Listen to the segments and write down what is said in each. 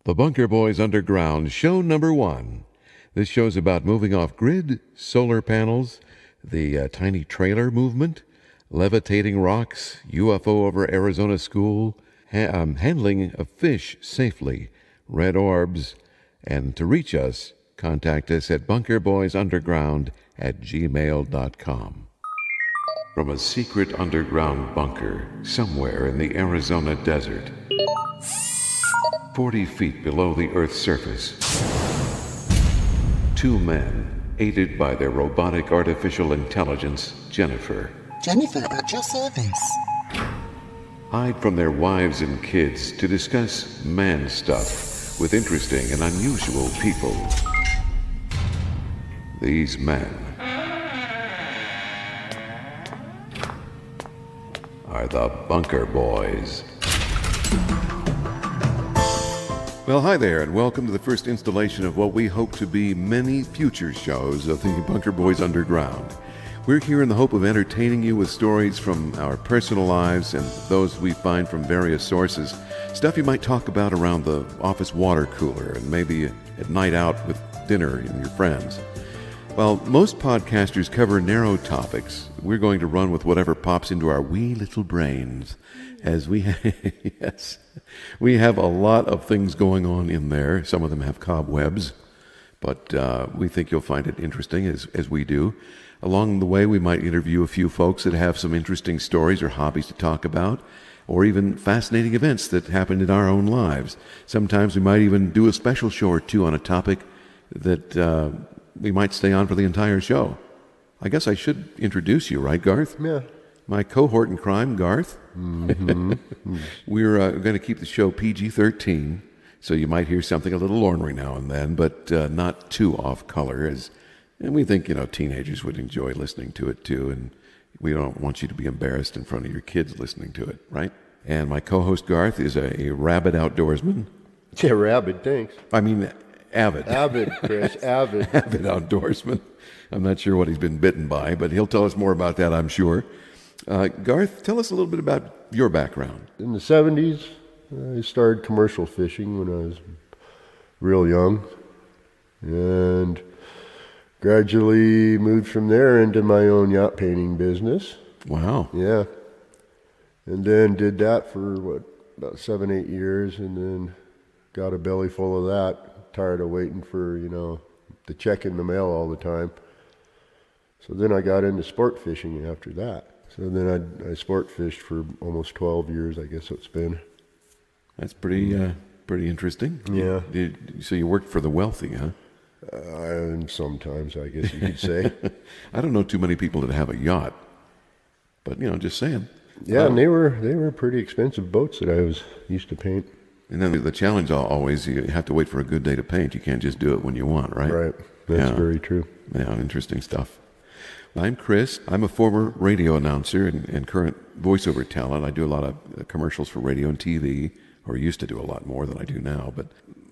The Bunker Boys Underground, show number 1. This show's about moving off grid, solar panels, the tiny trailer movement, levitating rocks, UFO over Arizona school, handling of fish safely, red orbs, and to reach us, contact us at bunkerboysunderground@gmail.com. From a secret underground bunker somewhere in the Arizona desert, 40 feet below the Earth's surface, 2 men, aided by their robotic artificial intelligence, Jennifer, at your service. hide from their wives and kids to discuss man stuff with interesting and unusual people. These men are the Bunker Boys. Well, hi there, and welcome to the first installation of what we hope to be many future shows of the Bunker Boys Underground. We're here in the hope of entertaining you with stories from our personal lives and those we find from various sources. Stuff you might talk about around the office water cooler and maybe at night out with dinner and your friends. While most podcasters cover narrow topics, we're going to run with whatever pops into our wee little brains, as we yes, we have a lot of things going on in there. Some of them have cobwebs, but we think you'll find it interesting as we do. Along the way, we might interview a few folks that have some interesting stories or hobbies to talk about, or even fascinating events that happened in our own lives. Sometimes we might even do a special show or two on a topic that we might stay on for the entire show. I guess I should introduce you, right, Garth? Yeah. My cohort in crime, Garth. Mm-hmm. We're going to keep the show PG-13, so you might hear something a little ornery now and then, but not too off-color. And we think, teenagers would enjoy listening to it too, and we don't want you to be embarrassed in front of your kids listening to it, right? And my co-host, Garth, is a rabid outdoorsman. Yeah, rabid, thanks. I mean, avid. Avid, Chris, avid. Avid outdoorsman. I'm not sure what he's been bitten by, but he'll tell us more about that, I'm sure. Garth, tell us a little bit about your background. In the 70s, I started commercial fishing when I was real young, and gradually moved from there into my own yacht painting business. Wow. Yeah. And then did that for, about 7-8 years, and then got a belly full of that, tired of waiting for, the check in the mail all the time. So then I got into sport fishing after that. So then I sport fished for almost 12 years, I guess it's been. That's pretty interesting. Yeah. So you worked for the wealthy, huh? And sometimes, I guess you could say. I don't know too many people that have a yacht, but just saying. Yeah, and they were pretty expensive boats that I was used to paint. And then the challenge always, you have to wait for a good day to paint. You can't just do it when you want, right? Right. That's very true. Yeah, interesting stuff. I'm Chris. I'm a former radio announcer and current voiceover talent. I do a lot of commercials for radio and TV, or used to do a lot more than I do now, but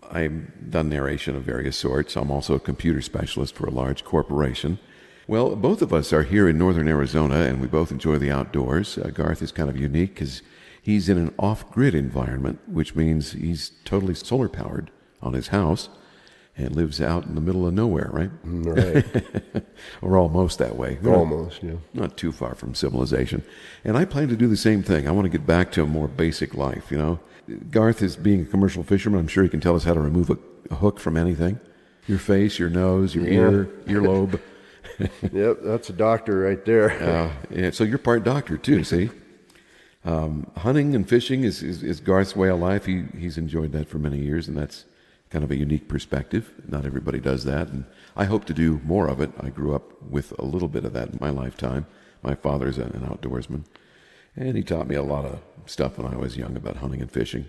I've done narration of various sorts. I'm also a computer specialist for a large corporation. Well, both of us are here in northern Arizona, and we both enjoy the outdoors. Garth is kind of unique because he's in an off-grid environment, which means he's totally solar-powered on his house and lives out in the middle of nowhere, right? Right. Or almost that way. Almost, yeah. Not too far from civilization. And I plan to do the same thing. I want to get back to a more basic life, Garth is being a commercial fisherman. I'm sure he can tell us how to remove a hook from anything. Your face, your nose, your ear, earlobe. Yep, that's a doctor right there. Yeah, so you're part doctor too, see? Hunting and fishing is Garth's way of life. He's enjoyed that for many years, and that's kind of a unique perspective. Not everybody does that, and I hope to do more of it. I grew up with a little bit of that in my lifetime. My father's an outdoorsman, and he taught me a lot of stuff when I was young about hunting and fishing.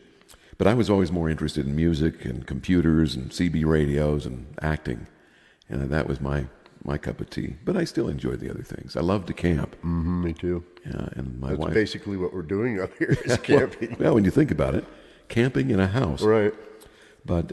But I was always more interested in music and computers and CB radios and acting, and that was my cup of tea. But I still enjoy the other things. I love to camp. Mm-hmm, me too. Yeah, and my That's wife. basically what we're doing up here is camping. Well, when you think about it, camping in a house. Right. But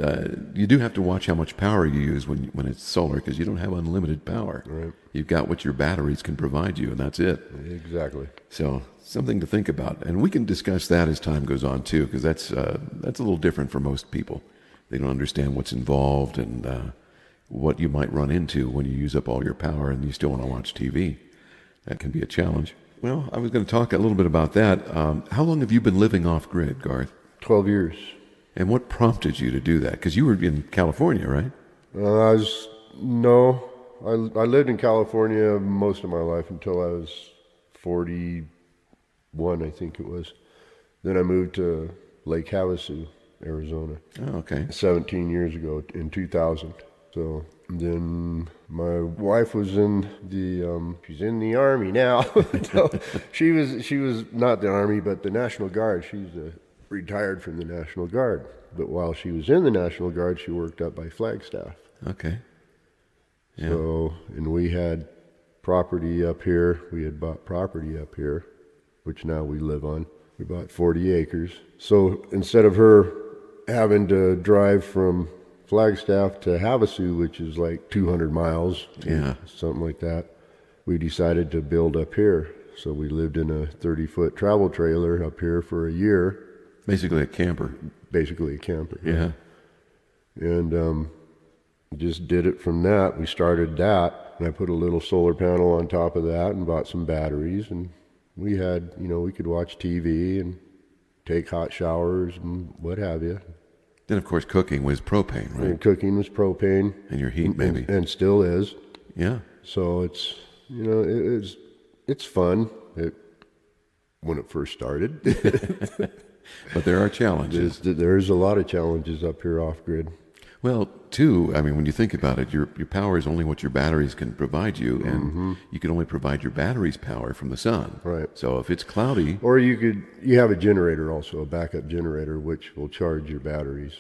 you do have to watch how much power you use when it's solar, because you don't have unlimited power. Right. You've got what your batteries can provide you, and that's it. Exactly. So something to think about. And we can discuss that as time goes on, too, because that's a little different for most people. They don't understand what's involved and what you might run into when you use up all your power and you still want to watch TV. That can be a challenge. Well, I was going to talk a little bit about that. How long have you been living off-grid, Garth? 12 years. And what prompted you to do that? Because you were in California, right? I lived in California most of my life until I was 41, I think it was. Then I moved to Lake Havasu, Arizona. Oh, okay. 17 years ago in 2000. So then my wife was in the she's in the Army now. So she was not the Army, but the National Guard. She's retired from the National Guard. But while she was in the National Guard, she worked up by Flagstaff. Okay. Yeah. So, and we had property up here. We had bought property up here, which now we live on. We bought 40 acres. So instead of her having to drive from Flagstaff to Havasu, which is like 200 miles, something like that, we decided to build up here. So we lived in a 30-foot travel trailer up here for a year. Basically a camper. Basically a camper. Yeah. And just did it from that. We started that, and I put a little solar panel on top of that and bought some batteries, and we had, we could watch TV and take hot showers and what have you. Then, of course, cooking was propane, right? And cooking was propane. And your heat, maybe. And still is. Yeah. So it's, it's fun when it first started. But there are challenges. There's a lot of challenges up here off-grid. Well, too, I mean, when you think about it, your power is only what your batteries can provide you, and you can only provide your battery's power from the sun. Right. So if it's cloudy... Or you have a generator also, a backup generator, which will charge your batteries.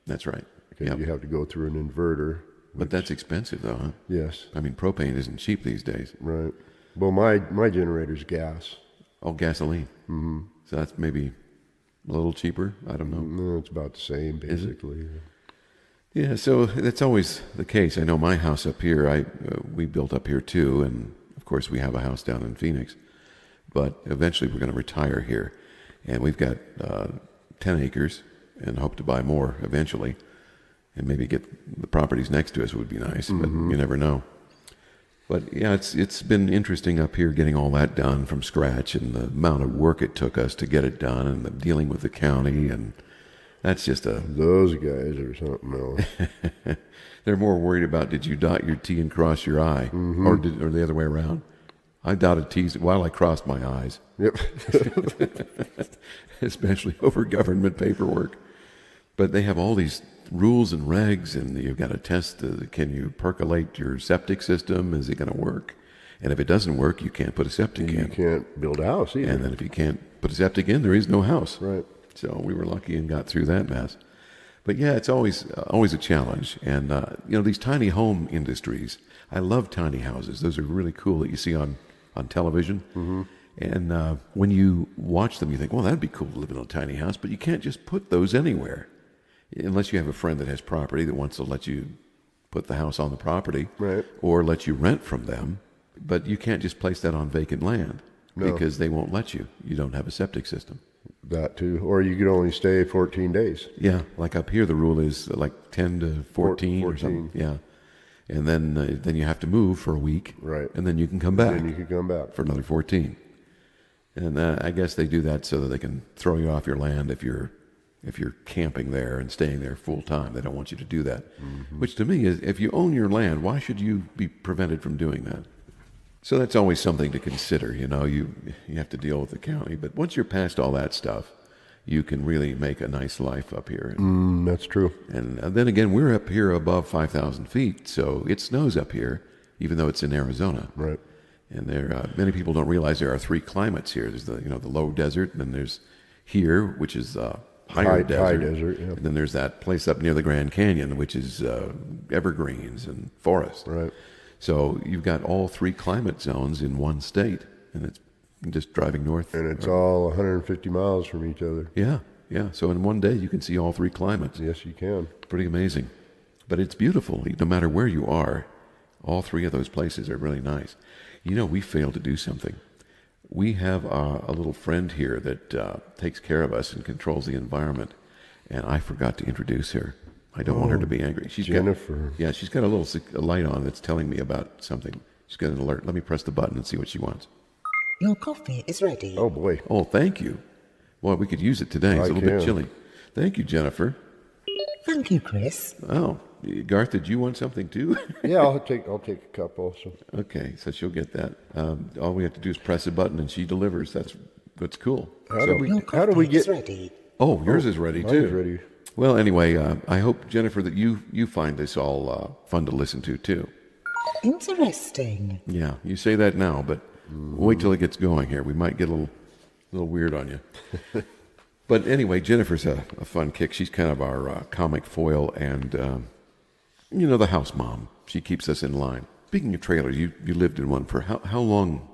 That's right. Because you have to go through an inverter. But that's expensive, though, huh? Yes. I mean, propane isn't cheap these days. Right. Well, my generator's gas. Oh, gasoline. Mm-hmm. So that's maybe a little cheaper? I don't know. No, it's about the same, basically. Yeah, so that's always the case. I know my house up here, we built up here too, and of course we have a house down in Phoenix. But eventually we're going to retire here, and we've got 10 acres and hope to buy more eventually, and maybe get the properties next to us would be nice, but you never know. But yeah, it's been interesting up here getting all that done from scratch, and the amount of work it took us to get it done, and the dealing with the county, and that's just those guys are something else. They're more worried about did you dot your T and cross your I, or the other way around. I dotted T's while I crossed my I's. Yep. Especially over government paperwork. But they have all these rules and regs, and you've got to test, can you percolate your septic system? Is it going to work? And if it doesn't work, you can't put a septic in. You can't build a house either. And then if you can't put a septic in, there is no house. Right. So we were lucky and got through that mess. But yeah, it's always a challenge. And, these tiny home industries, I love tiny houses. Those are really cool that you see on television. Mm-hmm. And when you watch them, you think, well, that'd be cool to live in a tiny house. But you can't just put those anywhere. Unless you have a friend that has property that wants to let you put the house on the property. Right. Or let you rent from them. But you can't just place that on vacant land. No. Because they won't let you. You don't have a septic system. That too. Or you could only stay 14 days. Yeah, like up here the rule is like 10 to 14 or something. Yeah. And then you have to move for a week. Right. And then you can come back. Then you can come back. For another 14. And I guess they do that so that they can throw you off your land if you're camping there and staying there full time. They don't want you to do that. Mm-hmm. Which to me is, if you own your land, why should you be prevented from doing that? So that's always something to consider. You have to deal with the county. But once you're past all that stuff, you can really make a nice life up here. That's true. And then again, we're up here above 5,000 feet, so it snows up here, even though it's in Arizona. Right. And many people don't realize there are 3 climates here. There's the low desert, and then there's here, which is high desert. High desert, yeah. And then there's that place up near the Grand Canyon, which is evergreens and forest. Right. So you've got all 3 climate zones in one state, and it's just driving north. And it's all 150 miles from each other. Yeah. So in one day you can see all 3 climates. Yes, you can. Pretty amazing. But it's beautiful. No matter where you are, all 3 of those places are really nice. We failed to do something. We have a little friend here that takes care of us and controls the environment, and I forgot to introduce her. I don't want her to be angry. Jennifer. She's got a light on that's telling me about something. She's got an alert. Let me press the button and see what she wants. Your coffee is ready. Oh, boy. Oh, thank you. Well, we could use it today. It's a little bit chilly. Thank you, Jennifer. Thank you, Chris. Oh, Garth, did you want something too? Yeah, I'll take a cup also. Okay, so she'll get that. All we have to do is press a button and she delivers. That's cool. How do Your coffee we get? is ready. Oh, yours is ready too. Mine's ready. Well, anyway, I hope, Jennifer, that you find this all fun to listen to too. Interesting. Yeah, you say that now, but wait till it gets going here. We might get a little weird on you. But anyway, Jennifer's a fun kick. She's kind of our comic foil and, the house mom. She keeps us in line. Speaking of trailers, you lived in one for how long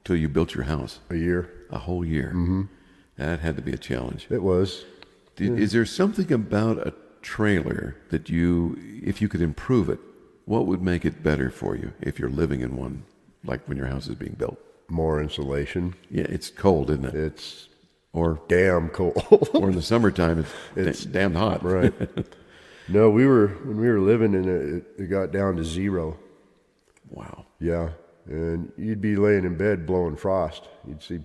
till you built your house? A year. A whole year. Mm-hmm. That had to be a challenge. It was. Is there something about a trailer that if you could improve it, what would make it better for you if you're living in one, like when your house is being built? More insulation. Yeah, it's cold, isn't it? It's or damn cold. Or in the summertime, it's damn hot. Right. No, when we were living in it, it got down to 0. Wow. Yeah, and you'd be laying in bed blowing frost. You'd see.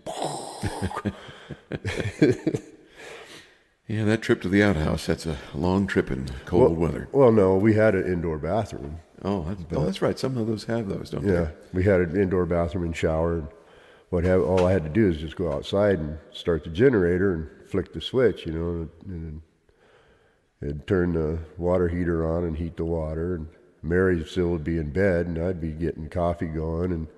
Yeah, that trip to the outhouse, that's a long trip in cold weather. Well, no, we had an indoor bathroom. Oh, that's right. Some of those have those, don't they? Yeah, we had an indoor bathroom and shower. And all I had to do is just go outside and start the generator and flick the switch, and it'd turn the water heater on and heat the water. And Mary still would be in bed, and I'd be getting coffee going and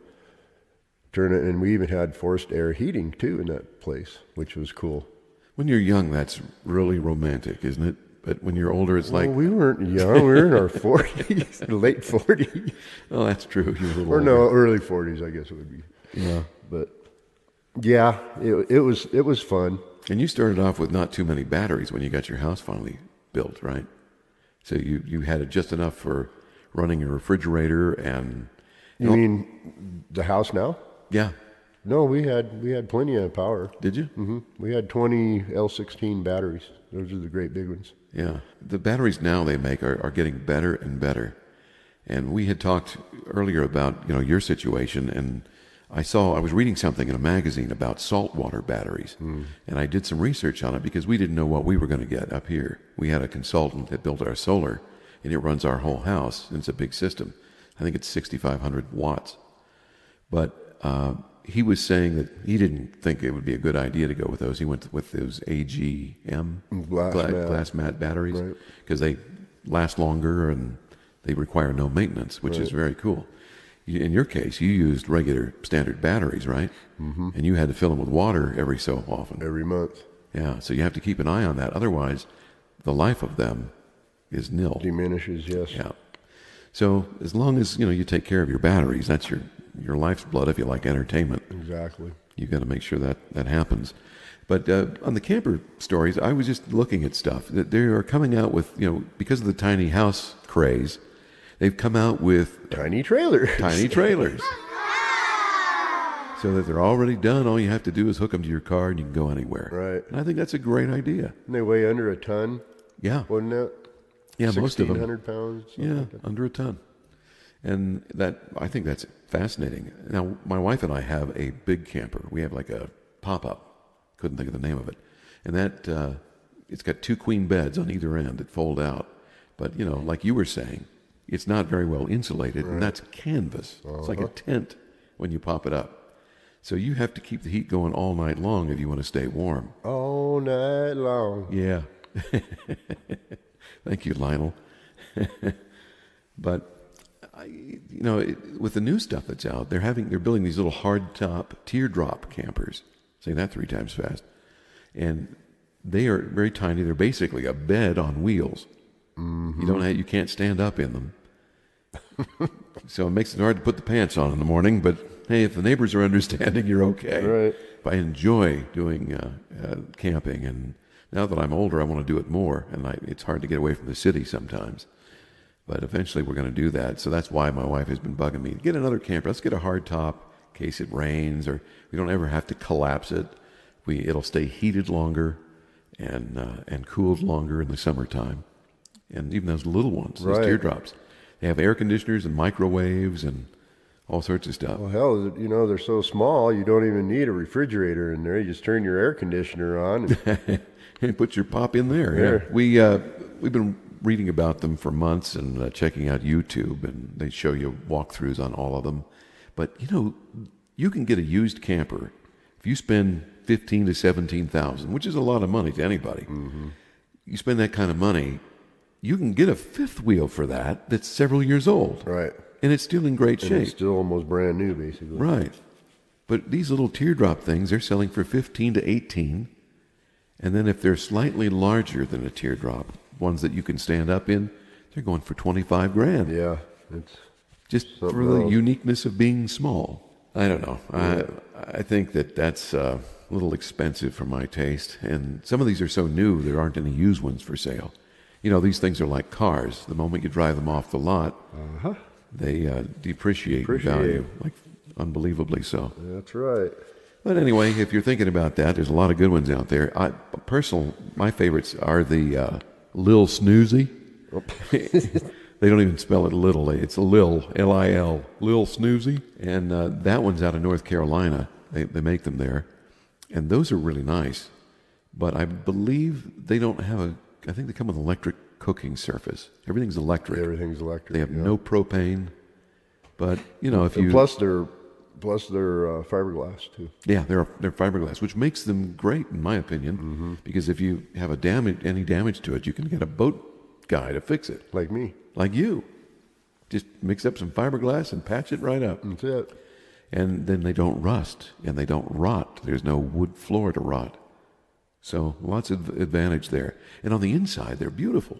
turn it. And we even had forced air heating too in that place, which was cool. When you're young, that's really romantic, isn't it? But when you're older, it's like... we weren't young. We were in our 40s, late 40s. Oh, that's true. You were a little Or older. no, early 40s, I guess it would be. Yeah. But yeah, it was fun. And you started off with not too many batteries when you got your house finally built, right? So you had it just enough for running your refrigerator and... You mean the house now? Yeah. No, we had plenty of power. Did you? Mm-hmm. We had 20 L16 batteries. Those are the great big ones. Yeah. The batteries now they make are getting better and better. And we had talked earlier about, your situation, and I was reading something in a magazine about saltwater batteries. And I did some research on it because we didn't know what we were going to get up here. We had a consultant that built our solar, and it runs our whole house, and it's a big system. I think it's 6,500 watts. But he was saying that he didn't think it would be a good idea to go with those. He went with those AGM glass mat batteries because they last longer and they require no maintenance, which is very cool. In your case, you used regular standard batteries, right? Mm-hmm. And you had to fill them with water every so often. Every month. Yeah, so you have to keep an eye on that. Otherwise, the life of them is nil. Diminishes, yes. Yeah. So as long as, you take care of your batteries, that's your life's blood if you like entertainment. Exactly. You've got to make sure that happens. But on the camper stories, I was just looking at stuff that they are coming out with, because of the tiny house craze, they've come out with tiny trailers. Tiny trailers. So that they're already done. All you have to do is hook them to your car and you can go anywhere. Right. And I think that's a great idea. And they weigh under a ton. Yeah. Wasn't it? Yeah, most of them. 1,600 pounds. Yeah, like that. under a ton. And I think that's fascinating. Now, my wife and I have a big camper. We have like a pop-up. Couldn't think of the name of it. And that, it's got 2 queen beds on either end that fold out. But, like you were saying, it's not very well insulated, and that's canvas. It's like a tent when you pop it up. So you have to keep the heat going all night long if you want to stay warm. All night long. Yeah. Thank you, Lionel. But with the new stuff that's out, they're building these little hard-top teardrop campers. Say that 3 times fast. And they are very tiny. They're basically a bed on wheels. Mm-hmm. You can't stand up in them. So it makes it hard to put the pants on in the morning, but hey, if the neighbors are understanding, you're okay. Right. But I enjoy doing camping, and now that I'm older, I want to do it more, and it's hard to get away from the city sometimes. But eventually we're going to do that, so that's why my wife has been bugging me. Get another camper. Let's get a hard top in case it rains, or we don't ever have to collapse it. It'll stay heated longer and cooled longer in the summertime. and even those little ones, those Right. teardrops. They have air conditioners and microwaves and all sorts of stuff. Well, hell, you know, they're so small, you don't even need a refrigerator in there. You just turn your air conditioner on. And put your pop in there. There. Yeah. We've been reading about them for months and checking out YouTube, and they show you walkthroughs on all of them. But you know, you can get a used camper if you spend $15,000 to $17,000, which is a lot of money to anybody. Mm-hmm. You spend that kind of money, you can get a fifth wheel for that's several years old, Right. and it's still in great And shape. it's still almost brand new, basically. Right. But these little teardrop things, they're selling for 15 to 18. And then if they're slightly larger than a teardrop, ones that you can stand up in, they're going for 25 grand. Yeah. It's Just for something the else. uniqueness of being small. I don't know. I think that's a little expensive for my taste. And some of these are so new, there aren't any used ones for sale. You know, these things are like cars. The moment you drive them off the lot, they depreciate in value, like unbelievably so. That's right. But anyway, if you're thinking about that, there's a lot of good ones out there. My favorites are the Lil Snoozy. They don't even spell it little. It's Lil, L-I-L, Lil Snoozy. And that one's out of North Carolina. They make them there. And those are really nice. But I believe they don't have I think they come with electric cooking surface. Everything's electric. Everything's electric. They have yeah. no propane. But, you know, if And you... plus they're fiberglass too. Yeah, they're fiberglass, which makes them great in my opinion, because if you have any damage to it, you can get a boat guy to fix it, Like me. like you. Just mix up some fiberglass and patch it right up, That's it. and then they don't rust and they don't rot. There's no wood floor to rot, so lots of advantage there. And on the inside, they're beautiful.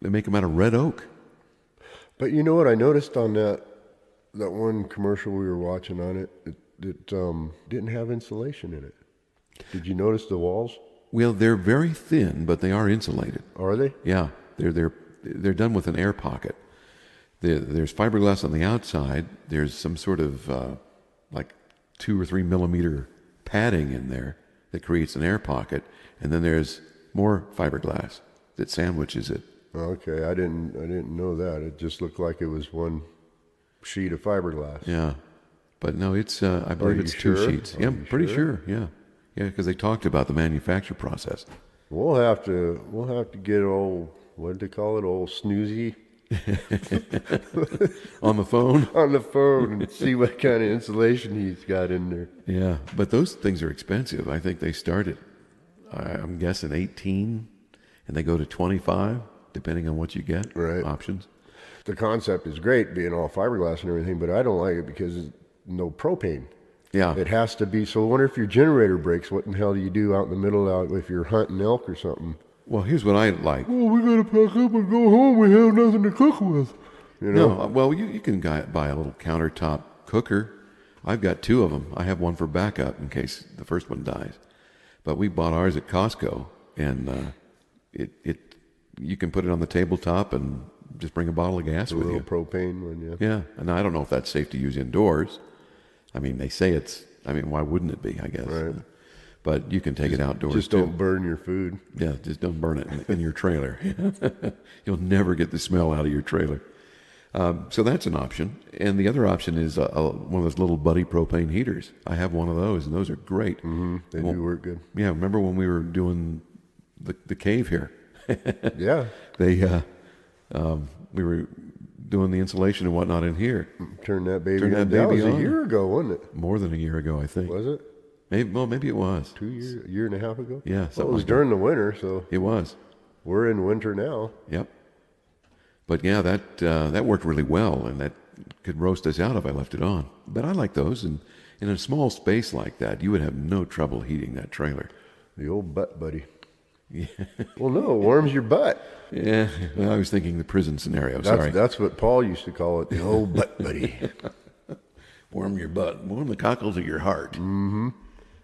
They make them out of red oak. But you know what I noticed on that one commercial we were watching on it? It didn't have insulation in it. Did you notice the walls? Well, they're very thin, but they are insulated. Are they? Yeah, they're done with an air pocket. There's fiberglass on the outside. There's some sort of like 2 or 3 millimeter padding in there that creates an air pocket, and then there's more fiberglass that sandwiches it. Okay, I didn't know that. It just looked like it was one sheet of fiberglass. Yeah, but no, it's I believe you it's sure? 2 sheets. Are Yeah, you I'm pretty sure? sure. Yeah, because they talked about the manufacture process. We'll have to get old, what did they call it, old Snoozy On the phone. on the phone and see what kind of insulation he's got in there. Yeah, but those things are expensive. I think they start at, I'm guessing 18, and they go to 25, depending on what you get. Right. Options. The concept is great, being all fiberglass and everything, but I don't like it because it's no propane. Yeah. It has to be. So I wonder if your generator breaks, what in the hell do you do out in the middle out if you're hunting elk or something? Well, here's what I like. Oh, we gotta pack up and go home. We have nothing to cook with. You know? No, well, you can buy a little countertop cooker. I've got 2 of them. I have one for backup in case the first one dies. But we bought ours at Costco, and you can put it on the tabletop and just bring a bottle of gas A with little you. propane one, yeah. Yeah, and I don't know if that's safe to use indoors. I mean, they say why wouldn't it be, I guess? Right. But you can take it outdoors Just too. don't burn your food. Yeah, just don't burn it in your trailer. You'll never get the smell out of your trailer. So that's an option. And the other option is one of those little buddy propane heaters. I have one of those, and those are great. Mm-hmm. They do work good. Yeah, remember when we were doing the cave here? Yeah. We were doing the insulation and whatnot in here. Turn that baby Turn on. that That baby was on. a year ago, wasn't it? More than a year ago, I think. Was it? Maybe it was. 2 years, a year and a half ago? Yeah, Well, something it was like that. during the winter, so It was. we're in winter now. Yep. But yeah, that worked really well, and that could roast us out if I left it on. But I like those, and in a small space like that, you would have no trouble heating that trailer. The old butt buddy. Yeah. Well, no, it warms your butt. Yeah, well, I was thinking the prison scenario. Sorry. That's what Paul used to call it, the old butt buddy. Warm your butt, warm the cockles of your heart. Mm-hmm.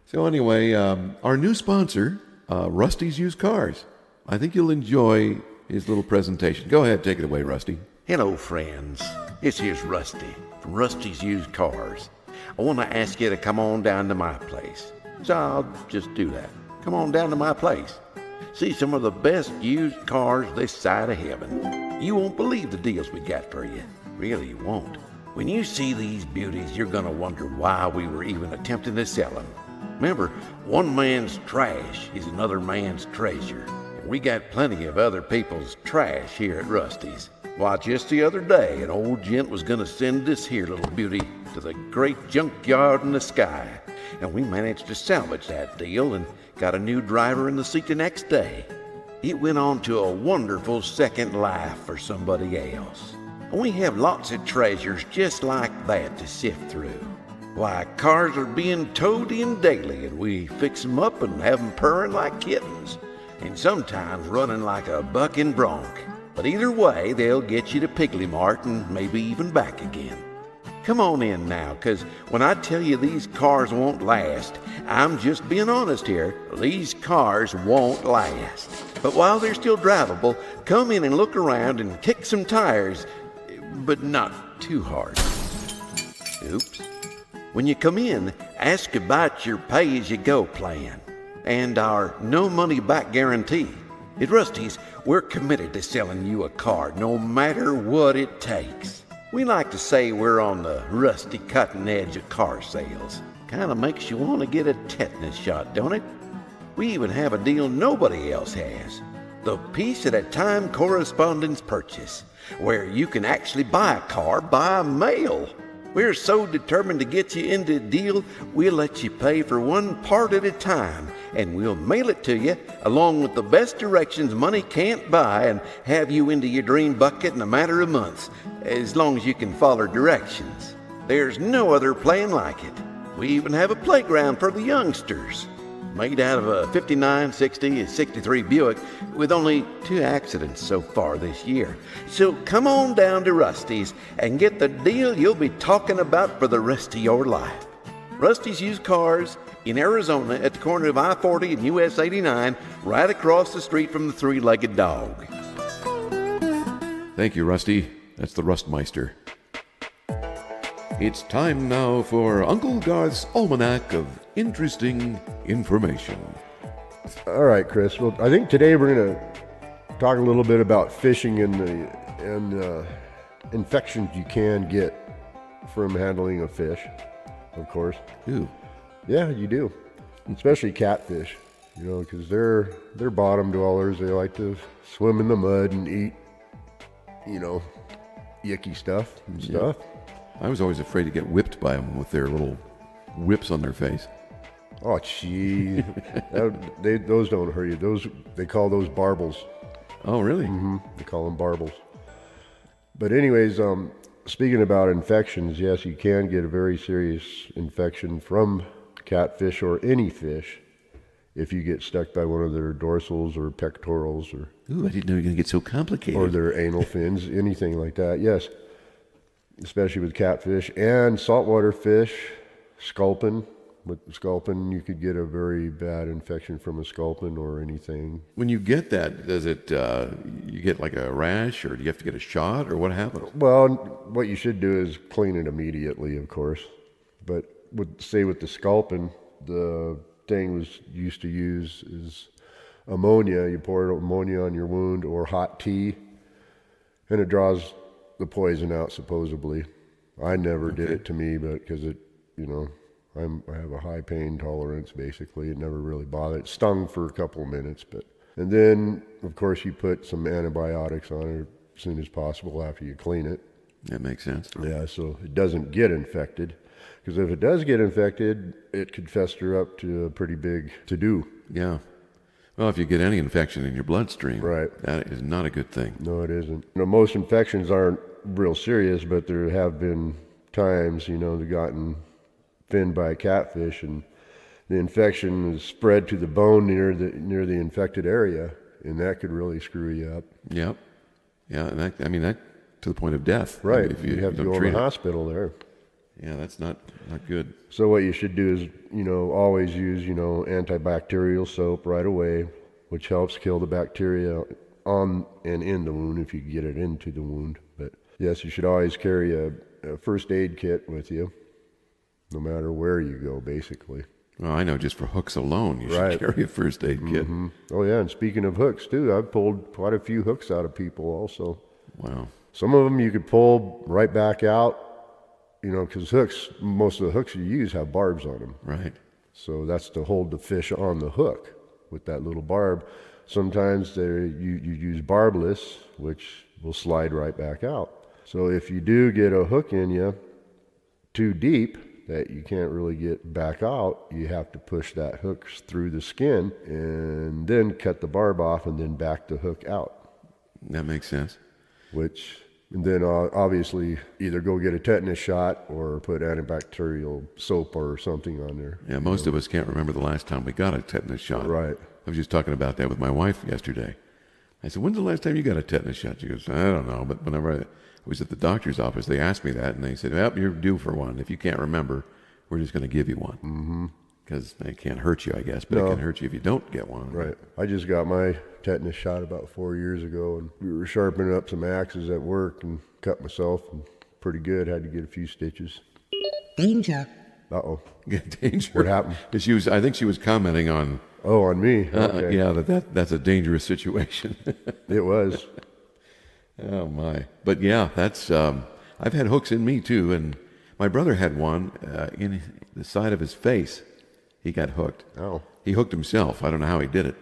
So anyway, our new sponsor, Rusty's Used Cars. I think you'll enjoy his little presentation. Go ahead, take it away, Rusty. Hello, friends. This here's Rusty from Rusty's Used Cars. I want to ask you to come on down to my place. So I'll just do that. Come on down to my place. see some of the best used cars this side of heaven. You won't believe the deals we got for you. Really, you won't. When you see these beauties, you're gonna wonder why we were even attempting to sell them. Remember, one man's trash is another man's treasure. And we got plenty of other people's trash here at Rusty's. Why, just the other day, an old gent was gonna send this here little beauty to the great junkyard in the sky. And we managed to salvage that deal and got a new driver in the seat the next day. It went on to a wonderful second life for somebody else. And we have lots of treasures just like that to sift through. Why, cars are being towed in daily, and we fix 'em up and have 'em purring like kittens, and sometimes running like a bucking bronc. But either way, they'll get you to Piggly Mart and maybe even back again. Come on in now, 'cause when I tell you these cars won't last, I'm just being honest here. These cars won't last. But while they're still drivable, come in and look around and kick some tires, but not too hard. Oops. When you come in, ask about your pay-as-you-go plan and our no-money-back guarantee. At Rusty's, we're committed to selling you a car no matter what it takes. We like to say we're on the rusty cutting edge of car sales. Kinda makes you want to get a tetanus shot, don't it? We even have a deal nobody else has. The piece-at-a-time correspondence purchase, where you can actually buy a car by mail. We're so determined to get you into a deal, we'll let you pay for one part at a time, and we'll mail it to you along with the best directions money can't buy and have you into your dream bucket in a matter of months, as long as you can follow directions. There's no other plan like it. We even have a playground for the youngsters, made out of a 59, 60, and 63 Buick with only 2 accidents so far this year. So come on down to Rusty's and get the deal you'll be talking about for the rest of your life. Rusty's Used Cars in Arizona at the corner of I-40 and US 89, right across the street from the Three-Legged Dog. Thank you, Rusty. That's the Rustmeister. It's time now for Uncle Garth's Almanac of Interesting Information. All right, Chris. Well, I think today we're going to talk a little bit about fishing and the infections you can get from handling a fish, of course. Ooh. Yeah, you do. Especially catfish, you know, because they're bottom dwellers. They like to swim in the mud and eat, you know, yucky stuff and stuff. I was always afraid to get whipped by them with their little whips on their face. Oh, gee. Those don't hurt you. They call those barbels. Oh, really? Mm-hmm. They call them barbels. But anyways, speaking about infections, yes, you can get a very serious infection from catfish or any fish if you get stuck by one of their dorsals or pectorals or... Ooh, I didn't know you were going to get so complicated. Or their anal fins, anything like that, yes. Especially with catfish and saltwater fish, sculpin. With sculpin, you could get a very bad infection from a sculpin or anything. When you get that, does it, you get like a rash, or do you have to get a shot, or what happens? Well, what you should do is clean it immediately, of course. But with the sculpin, the thing was used to use is ammonia. You pour ammonia on your wound or hot tea, and it draws the poison out, supposedly. I never did it to me, but because it, you know, I have a high pain tolerance, basically. It never really bothered. It stung for a couple of minutes, and then, of course, you put some antibiotics on it as soon as possible after you clean it. That makes sense. Yeah, so it doesn't get infected. Because if it does get infected, it could fester up to a pretty big to-do. Yeah. Well, if you get any infection in your bloodstream, right, that is not a good thing. No, it isn't. You know, most infections aren't real serious, but there have been times, you know, they've gotten finned by a catfish, and the infection is spread to the bone near the infected area, and that could really screw you up. Yep. Yeah, and that to the point of death. Right. If you have to go to the hospital there. Yeah, that's not good. So what you should do is, you know, always use, you know, antibacterial soap right away, which helps kill the bacteria on and in the wound if you get it into the wound. But yes, you should always carry a first aid kit with you, no matter where you go, basically. Well, I know just for hooks alone, you Right. should carry a first aid kit. Oh yeah, and speaking of hooks too, I've pulled quite a few hooks out of people also. Wow. Some of them you could pull right back out, because most of the hooks you use have barbs on them. Right. So that's to hold the fish on the hook with that little barb. Sometimes you use barbless, which will slide right back out. So if you do get a hook in you too deep that you can't really get back out, you have to push that hook through the skin and then cut the barb off and then back the hook out. That makes sense. And then obviously either go get a tetanus shot or put antibacterial soap or something on there. Yeah, most of us can't remember the last time we got a tetanus shot. Right. I was just talking about that with my wife yesterday. I said, when's the last time you got a tetanus shot? She goes, I don't know. But whenever I was at the doctor's office, they asked me that, and they said, well, you're due for one. If you can't remember, we're just going to give you one. Because they can't hurt you, I guess, but it can hurt you if you don't get one. Right. I just got my tetanus shot about 4 years ago, and we were sharpening up some axes at work and cut myself, and pretty good. Had to get a few stitches. Danger. Uh-oh. Danger. What happened? I think she was commenting on, Oh, on me? Okay. yeah, that's a dangerous situation. It was. Oh, my. But, yeah, that's, I've had hooks in me, too, and my brother had one in the side of his face. He got hooked. Oh. He hooked himself. I don't know how he did it,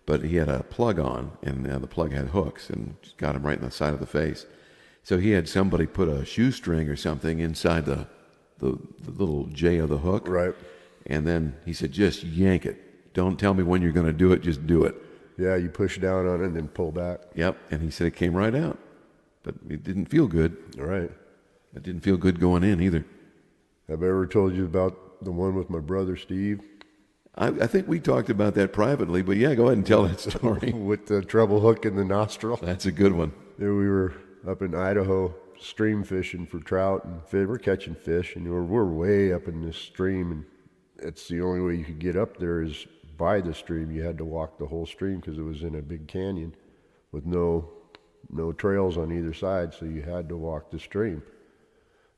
but he had a plug on, and the plug had hooks, and just got him right in the side of the face. So he had somebody put a shoestring or something inside the little J of the hook. Right. And then he said, just yank it. Don't tell me when you're going to do it. Just do it. Yeah, you push down on it and then pull back. Yep. And he said it came right out, but it didn't feel good. All right. It didn't feel good going in either. Have I ever told you about the one with my brother Steve? I think we talked about that privately, but yeah, go ahead and tell that story. With the treble hook in the nostril? That's a good one. Yeah, we were up in Idaho stream fishing for trout and fish. We're catching fish, and we're way up in this stream, and it's the only way you could get up there is by the stream. You had to walk the whole stream because it was in a big canyon with no trails on either side, so you had to walk the stream.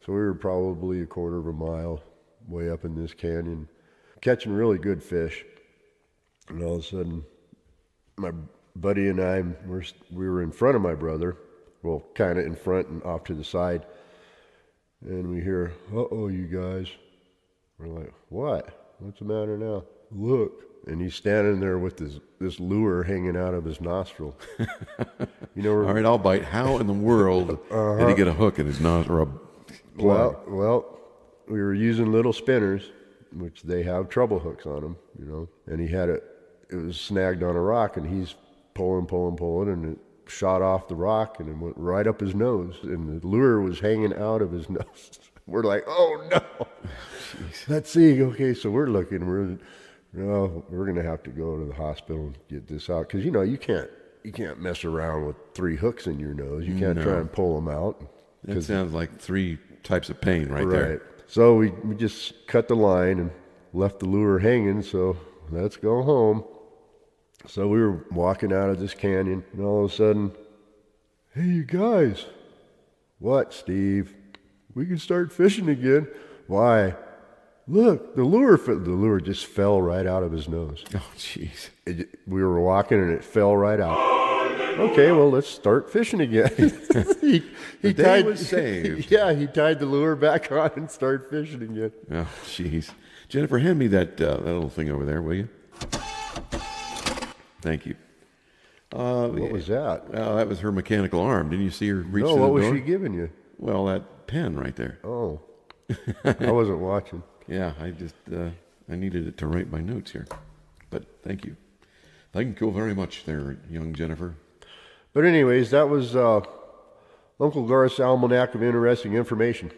So we were probably a quarter of a mile way up in this canyon, catching really good fish. And all of a sudden, my buddy and I, we were in front of my brother, well, kind of in front and off to the side. And we hear, uh-oh, you guys. We're like, what? What's the matter now? Look. And he's standing there with this lure hanging out of his nostril. All right, I'll bite. How in the world did he get a hook in his nostril or a plug? Well, we were using little spinners, which they have treble hooks on them, and he had it was snagged on a rock, and he's pulling, and it shot off the rock, and it went right up his nose, and the lure was hanging out of his nose. We're like, oh no. Let's see. Okay, so we're looking, we're going to have to go to the hospital and get this out, because, you can't mess around with 3 hooks in your nose. You can't try and pull them out. That sounds like 3 types of pain right there. So we just cut the line and left the lure hanging, so let's go home. So we were walking out of this canyon, and all of a sudden, hey, you guys. What, Steve? We can start fishing again. Why? Look, the lure just fell right out of his nose. Oh, jeez. We were walking, and it fell right out. Okay, well, let's start fishing again. He was saved. Yeah, he tied the lure back on and started fishing again. Oh, jeez. Jennifer, hand me that little thing over there, will you? Thank you. What was that? That was her mechanical arm. Didn't you see her reach to the No, door? what was she giving you? Well, that pen right there. Oh, I wasn't watching. Yeah, I just I needed it to write my notes here. But thank you. Thank you very much there, young Jennifer. But anyways, that was Uncle Garth's Almanac of Interesting Information.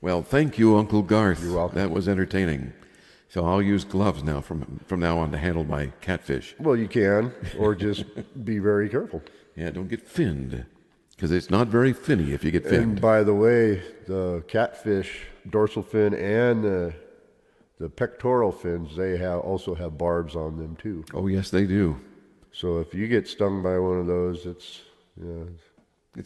Well, thank you, Uncle Garth. You're welcome. That was entertaining. So I'll use gloves now from now on to handle my catfish. Well, you can, or just be very careful. Yeah, don't get finned, because it's not very finny if you get finned. And by the way, the catfish dorsal fin and the pectoral fins, they also have barbs on them too. Oh, yes, they do. So if you get stung by one of those, it's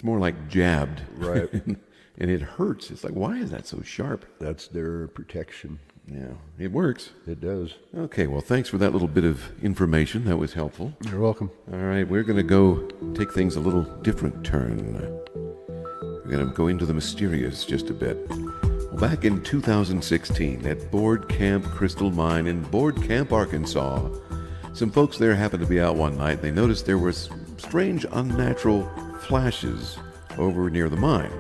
more like jabbed. Right. And it hurts. It's like, why is that so sharp? That's their protection. Yeah, it works. It does. Okay, well, thanks for that little bit of information. That was helpful. You're welcome. All right, we're going to go take things a little different turn. We're going to go into the mysterious just a bit. Well, back in 2016 at Board Camp Crystal Mine in Board Camp, Arkansas, some folks there happened to be out one night. They noticed there was strange, unnatural flashes over near the mine.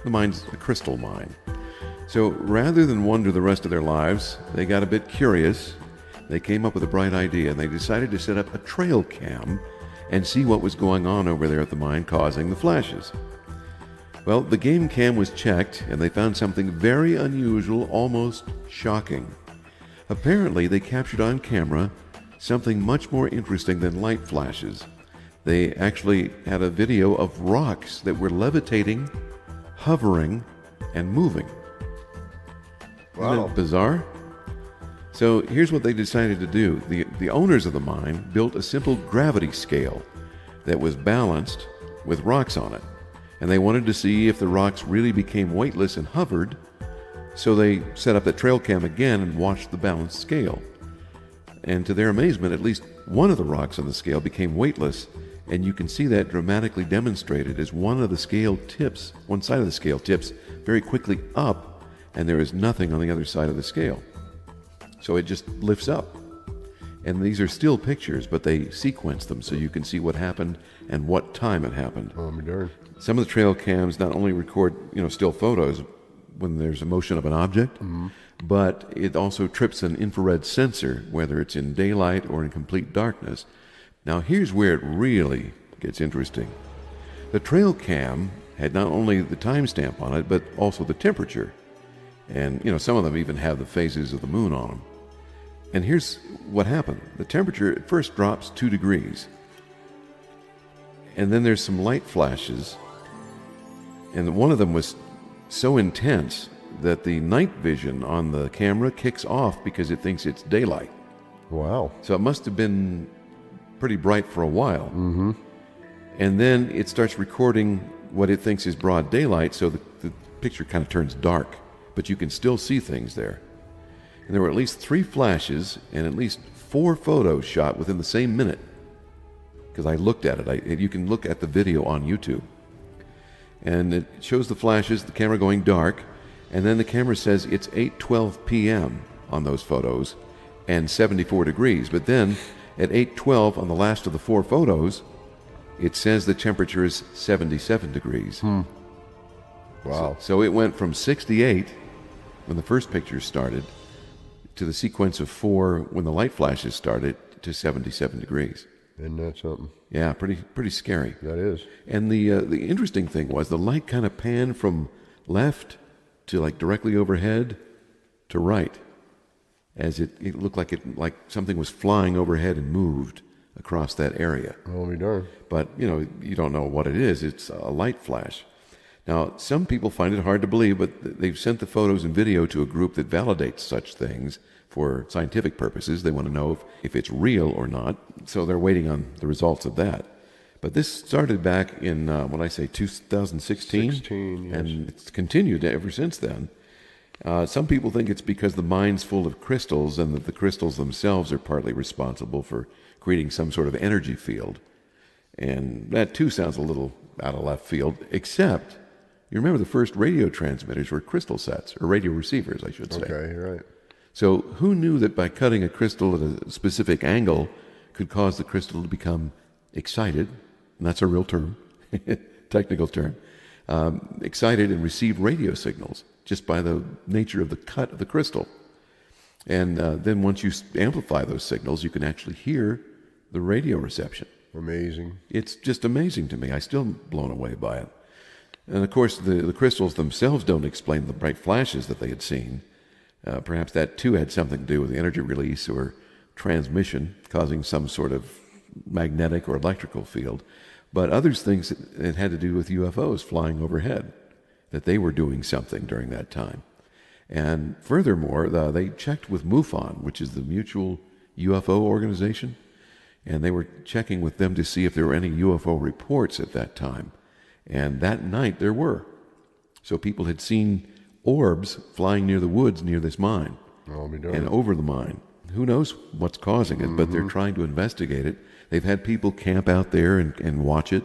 The mine's a crystal mine. So rather than wonder the rest of their lives, they got a bit curious. They came up with a bright idea, and they decided to set up a trail cam and see what was going on over there at the mine causing the flashes. Well, the game cam was checked, and they found something very unusual, almost shocking. Apparently, they captured on camera something much more interesting than light flashes. They actually had a video of rocks that were levitating, hovering, and moving. Wow. Isn't that bizarre? So here's what they decided to do. The owners of the mine built a simple gravity scale that was balanced with rocks on it. And they wanted to see if the rocks really became weightless and hovered. So they set up the trail cam again and watched the balanced scale. And to their amazement, at least one of the rocks on the scale became weightless. And you can see that dramatically demonstrated as one side of the scale tips very quickly up, and there is nothing on the other side of the scale. So it just lifts up. And these are still pictures, but they sequence them so you can see what happened and what time it happened. Oh, my darn. Some of the trail cams not only record, still photos when there's a motion of an object, but it also trips an infrared sensor, whether it's in daylight or in complete darkness. Now here's where it really gets interesting. The trail cam had not only the timestamp on it, but also the temperature. And, some of them even have the phases of the moon on them. And here's what happened. The temperature at first drops 2 degrees. And then there's some light flashes. And one of them was so intense that the night vision on the camera kicks off because it thinks it's daylight. Wow. So it must have been pretty bright for a while. Mm-hmm. And then it starts recording what it thinks is broad daylight, so the picture kind of turns dark. But you can still see things there. And there were at least 3 flashes and at least 4 photos shot within the same minute. Because I looked at it. You can look at the video on YouTube. And it shows the flashes, the camera going dark, and then the camera says it's 8:12 p.m. on those photos and 74 degrees. But then at 8:12 on the last of the 4 photos, it says the temperature is 77 degrees. Wow. So it went from 68 when the first pictures started to the sequence of 4 when the light flashes started to 77 degrees. Isn't that something? Yeah, pretty scary. That is. And the interesting thing was the light kind of panned from left to like directly overhead to right, as it looked like something was flying overhead and moved across that area. Oh, me darn. But you don't know what it is. It's a light flash. Now, some people find it hard to believe, but they've sent the photos and video to a group that validates such things for scientific purposes. They want to know if it's real or not, so they're waiting on the results of that. But this started back in, 2016? 16, yes. And it's continued ever since then. Some people think it's because the mine's full of crystals and that the crystals themselves are partly responsible for creating some sort of energy field. And that, too, sounds a little out of left field, except you remember the first radio transmitters were crystal sets, or radio receivers, I should say. Okay, you're right. So who knew that by cutting a crystal at a specific angle could cause the crystal to become excited, and that's a real term, technical term, excited and receive radio signals just by the nature of the cut of the crystal. And then once you amplify those signals, you can actually hear the radio reception. Amazing. It's just amazing to me. I'm still blown away by it. And of course, the crystals themselves don't explain the bright flashes that they had seen. Perhaps that too had something to do with the energy release or transmission, causing some sort of magnetic or electrical field. But others think it had to do with UFOs flying overhead, that they were doing something during that time. And furthermore, they checked with MUFON, which is the Mutual UFO Organization, and they were checking with them to see if there were any UFO reports at that time. And that night there were. So people had seen orbs flying near the woods near this mine. I'll be darned. and over the mine. Who knows what's causing it, but they're trying to investigate it. They've had people camp out there and watch it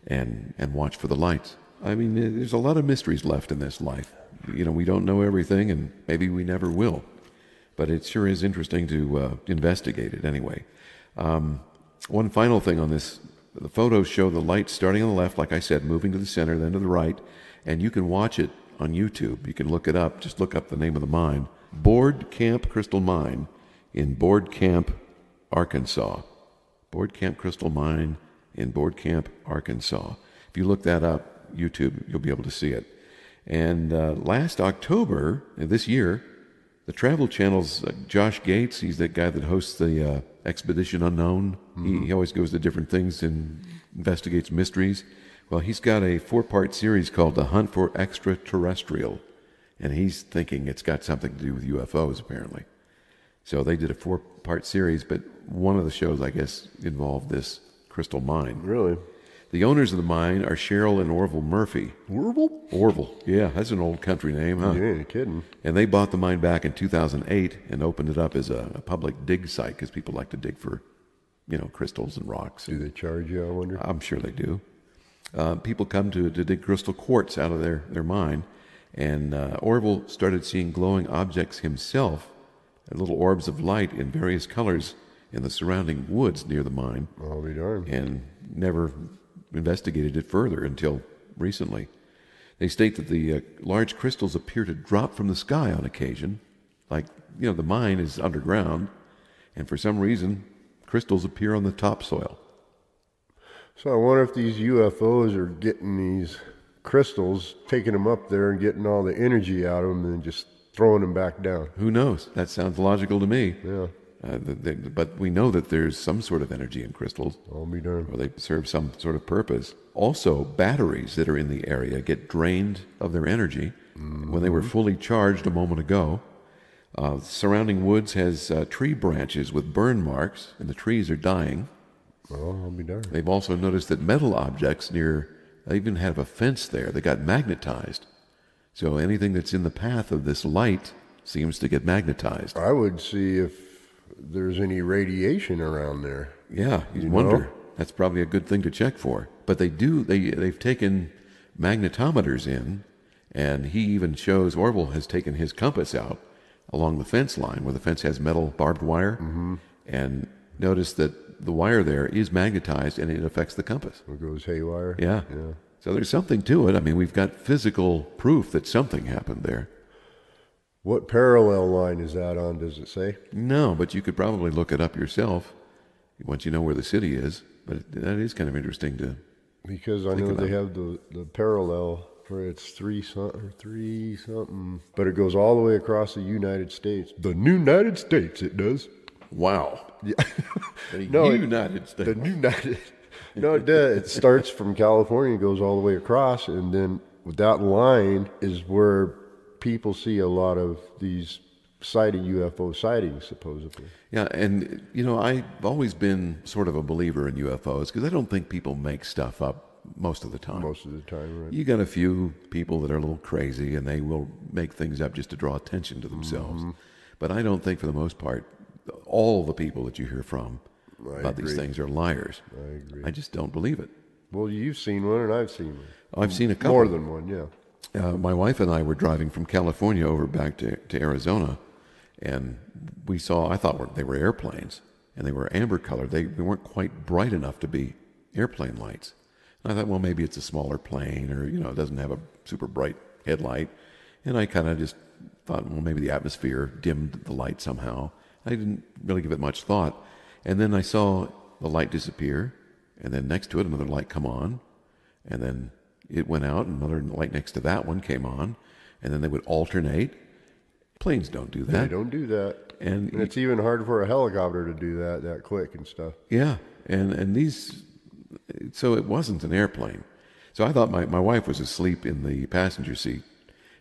and watch for the lights. I mean, there's a lot of mysteries left in this life. You know, we don't know everything, and maybe we never will. But it sure is interesting to investigate it anyway. One final thing on this. The photos show the light starting on the left, like I said, moving to the center, then to the right, and you can watch it on YouTube. You can look it up. Just look up the name of the mine. Board Camp Crystal Mine in Board Camp, Arkansas. Board Camp Crystal Mine in Board Camp, Arkansas. If you look that up, YouTube, you'll be able to see it. And last October, this year, the Travel Channel's Josh Gates, he's that guy that hosts the Expedition Unknown. He always goes to different things and investigates mysteries. Well, he's got a 4-part series called The Hunt for Extraterrestrial, and he's thinking it's got something to do with UFOs, apparently. So they did a 4-part series, but one of the shows, I guess, involved this crystal mine. Really? The owners of the mine are Cheryl and Orville Murphy. Orville, yeah, that's an old country name, huh? You ain't kidding. And they bought the mine back in 2008 and opened it up as a public dig site because people like to dig for, you know, crystals and rocks. Do they charge you, I wonder? I'm sure they do. People come to dig crystal quartz out of their mine, and Orville started seeing glowing objects himself, little orbs of light in various colors in the surrounding woods near the mine. I'll be darned. And never investigated it further until recently. They state that the large crystals appear to drop from the sky on occasion. Like, you know, the mine is underground, and for some reason, crystals appear on the topsoil. So I wonder if these UFOs are getting these crystals, taking them up there and getting all the energy out of them and just throwing them back down. Who knows? That sounds logical to me. Yeah. But we know that there's some sort of energy in crystals, I'll be darned. or they serve some sort of purpose. Also, batteries that are in the area get drained of their energy when they were fully charged a moment ago. Surrounding woods has tree branches with burn marks, and the trees are dying. Well, I'll be darned. They've also noticed that metal objects they even have a fence there that got magnetized. So anything that's in the path of this light seems to get magnetized. I would see if there's any radiation around there. Yeah, you You wonder. know? That's probably a good thing to check for. But they've taken magnetometers in, and he even shows, Orville has taken his compass out along the fence line where the fence has metal barbed wire, and notice that the wire there is magnetized and it affects the compass. It goes haywire. Yeah. So there's something to it. I mean, we've got physical proof that something happened there. What parallel line is that on, does it say? No, but you could probably look it up yourself once you know where the city is. But that is kind of interesting to... Because I Think know about they have the parallel for it's 3 something, but it goes all the way across the United States. The United States, it does. Wow. Yeah. The No, United States. The United. No, it does. It starts from California, goes all the way across, and then that line is where people see a lot of these UFO sightings, supposedly. Yeah, and, you know, I've always been sort of a believer in UFOs because I don't think people make stuff up most of the time. Most of the time, right? You got a few people that are a little crazy and they will make things up just to draw attention to themselves. But I don't think for the most part, all the people that you hear from about these things are liars. I agree. I just don't believe it. Well, you've seen one and I've seen one. I've seen a couple. More than one, yeah. My wife and I were driving from California over back to Arizona, and I thought they were airplanes, and they were amber colored. They weren't quite bright enough to be airplane lights. And I thought, well, maybe it's a smaller plane, or, you know, it doesn't have a super bright headlight. And I kind of just thought, well, maybe the atmosphere dimmed the light somehow. I didn't really give it much thought. And then I saw the light disappear, and then next to it, another light come on, and then it went out, and another light next to that one came on, and then they would alternate. Planes don't do that. They don't do that. And it's even hard for a helicopter to do that quick and stuff. Yeah, and these, so it wasn't an airplane. So I thought my wife was asleep in the passenger seat,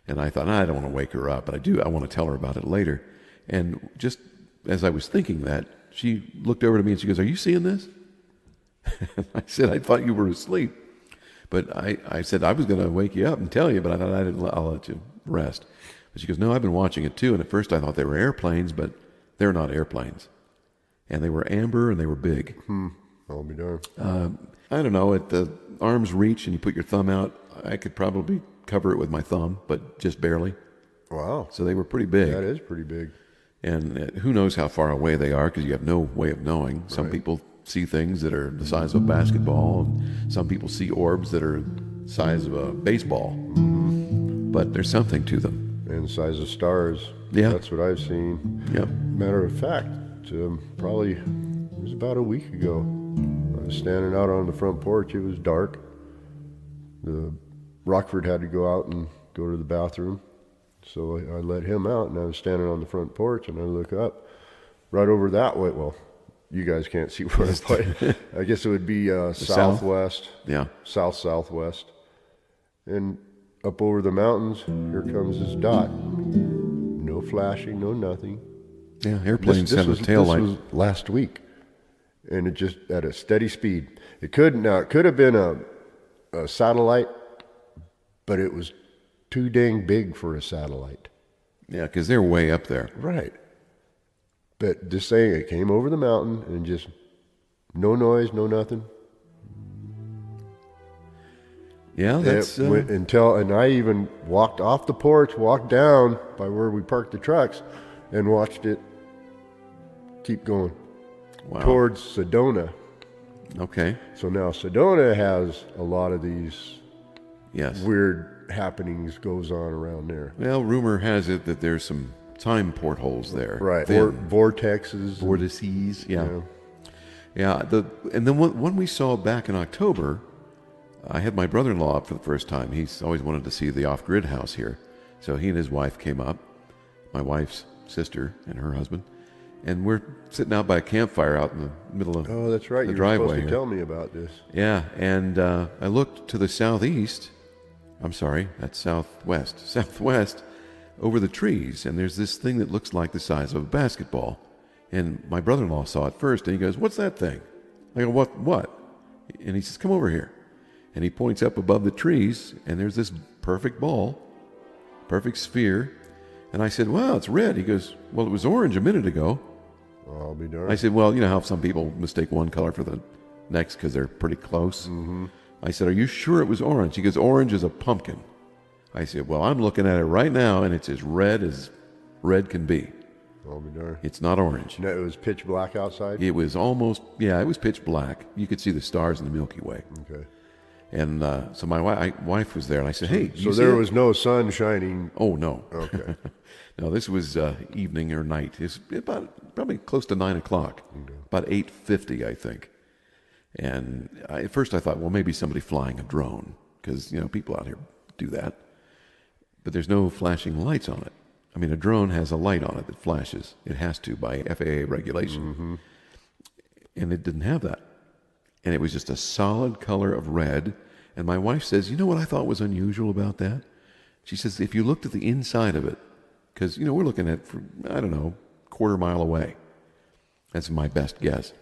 and I thought, I don't want to wake her up, but I want to tell her about it later. And just as I was thinking that, she looked over to me and she goes, "Are you seeing this?" I said, "I thought you were asleep." But I said I was going to wake you up and tell you, but I thought I'll let you rest. But she goes, no, I've been watching it too. And at first I thought they were airplanes, but they're not airplanes. And they were amber and they were big. I'll be darned. I don't know, at the arm's reach and you put your thumb out, I could probably cover it with my thumb, but just barely. Wow. So they were pretty big. That is pretty big. And who knows how far away they are, because you have no way of knowing. Some people see things that are the size of a basketball, and some people see orbs that are the size of a baseball. But there's something to them. And the size of stars. Yeah. That's what I've seen. Yep. Matter of fact, probably, it was about a week ago. I was standing out on the front porch. It was dark. Rockford had to go out and go to the bathroom. So I let him out, and I was standing on the front porch, and I look up right over that way. Well, you guys can't see where I'm pointing. I guess it would be southwest. Yeah. Southwest. And up over the mountains, here comes this dot. No flashing, no nothing. Yeah, airplanes have a tail light. This was last week, and it just at a steady speed. It could have been a satellite, but it was too dang big for a satellite. Yeah, because they're way up there. Right. But just saying, it came over the mountain and just no noise, no nothing. Yeah, that's It went and I even walked off the porch, walked down by where we parked the trucks, and watched it keep going towards Sedona. Okay. So now Sedona has a lot of these Yes. weird happenings goes on around there. Well, rumor has it that there's some time portholes there. Right. Thin. Or vortexes. Vortices. Yeah. Yeah. Yeah. And then one we saw back in October, I had my brother-in-law up for the first time. He's always wanted to see the off-grid house here. So he and his wife came up, my wife's sister and her husband, and we're sitting out by a campfire out in the middle of Oh, that's right. the You were driveway supposed to here. tell me about this. Yeah, and I looked to the southeast. I'm sorry, that's southwest, over the trees, and there's this thing that looks like the size of a basketball. And my brother-in-law saw it first, and he goes, "What's that thing?" I go, "What?" And he says, "Come over here." And he points up above the trees, and there's this perfect ball, perfect sphere. And I said, "Wow, it's red." He goes, "Well, it was orange a minute ago." I'll be darned. I said, "Well, you know how some people mistake one color for the next because they're pretty close?" Mm-hmm. I said, "Are you sure it was orange?" He goes, "Orange is a pumpkin." I said, "Well, I'm looking at it right now, and it's as red can be. I'll be darned. It's not orange." No, it was pitch black outside? It was almost, it was pitch black. You could see the stars in the Milky Way. Okay. And so my wife was there, and I said, "Hey, So there was no sun shining? Oh, no. Okay. No, this was evening or night. It's probably close to 9 o'clock, about 8:50, I think. And at first I thought, well, maybe somebody flying a drone, because, people out here do that. But there's no flashing lights on it. I mean, a drone has a light on it that flashes. It has to by FAA regulation. Mm-hmm. And it didn't have that. And it was just a solid color of red. And my wife says, "You know what I thought was unusual about that?" She says, if you looked at the inside of it, because, we're looking at, quarter mile away. That's my best guess.